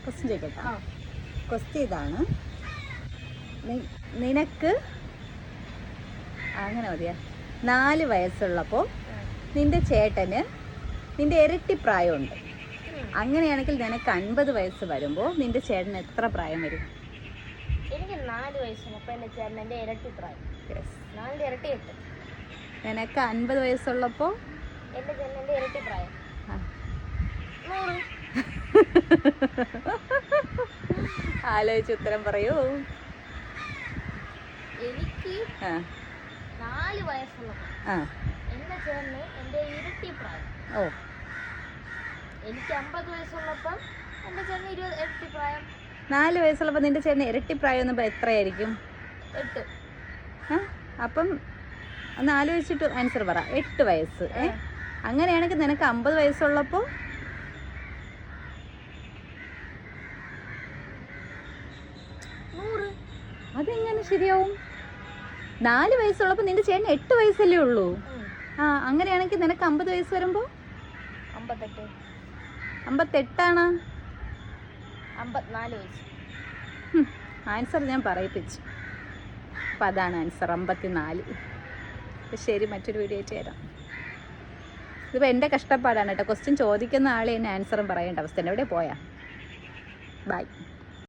Question ചോദിക്കട്ടെ. Question ഇതാണ്, നിനക്ക് അങ്ങനെ മതിയാ, 4 വയസ്സുള്ളപ്പോൾ നിന്റെ ചേട്ടന് നിന്റെ ഇരട്ടി പ്രായമുണ്ട്. അങ്ങനെയാണെങ്കിൽ നിനക്ക് 50 വയസ്സ് വരുമ്പോൾ നിന്റെ ചേട്ടന് എത്ര പ്രായം വരും? എനിക്ക് 4 വയസ്സുള്ളപ്പോൾ എൻ്റെ ചേട്ടൻ എൻ്റെ ഇരട്ടി പ്രായം. 4 ഇരട്ടി 8. നിനക്ക് 50 വയസ്സുള്ളപ്പോൾ എൻ്റെ ചേട്ടൻ എൻ്റെ ഇരട്ടി പ്രായം 100. ആലോചിച്ച് ഉത്തരം പറയൂ. എനിക്ക് 4 വയസ്സുള്ളപ്പോൾ എൻ്റെ ചേട്ടന് എൻ്റെ ഇരട്ടി പ്രായം. ഓ, എനിക്ക് 50 വയസ്സുള്ളപ്പം എൻ്റെ ചേട്ടന് 20 ഇരട്ടി പ്രായം. 4 വയസ്സുള്ളപ്പോൾ നിന്റെ ചേട്ടന് ഇരട്ടി പ്രായം എന്ന് എത്രയായിരിക്കും? 8. അപ്പം ഒന്ന് ആലോചിച്ചിട്ട് ആൻസർ പറ. 8 വയസ്സ്. അങ്ങനെയാണെങ്കിൽ നിനക്ക് 50 വയസ്സുള്ളപ്പോൾ 100. അതെങ്ങനെ ശരിയാവും? 4 വയസ്സുള്ളപ്പോൾ നിന്റെ ചേട്ടന് 8 വയസ്സല്ലേ ഉള്ളൂ. അങ്ങനെയാണെങ്കിൽ നിനക്ക് 50 വയസ്സ് വരുമ്പോൾ 58. 58 54 വയസ്സ്. ആൻസർ ഞാൻ പറയിപ്പിച്ചു. അപ്പം അതാണ് ആൻസർ, 54. അപ്പം ശരി, മറ്റൊരു വീഡിയോ ആയിട്ട് തരാം. ഇതിപ്പോൾ എൻ്റെ കഷ്ടപ്പാടാണ് കേട്ടോ. ക്വസ്റ്റ്യൻ ചോദിക്കുന്ന ആളെ എന്നെ ആൻസറും പറയേണ്ട അവസ്ഥ. എവിടെ പോയാ? ബൈ.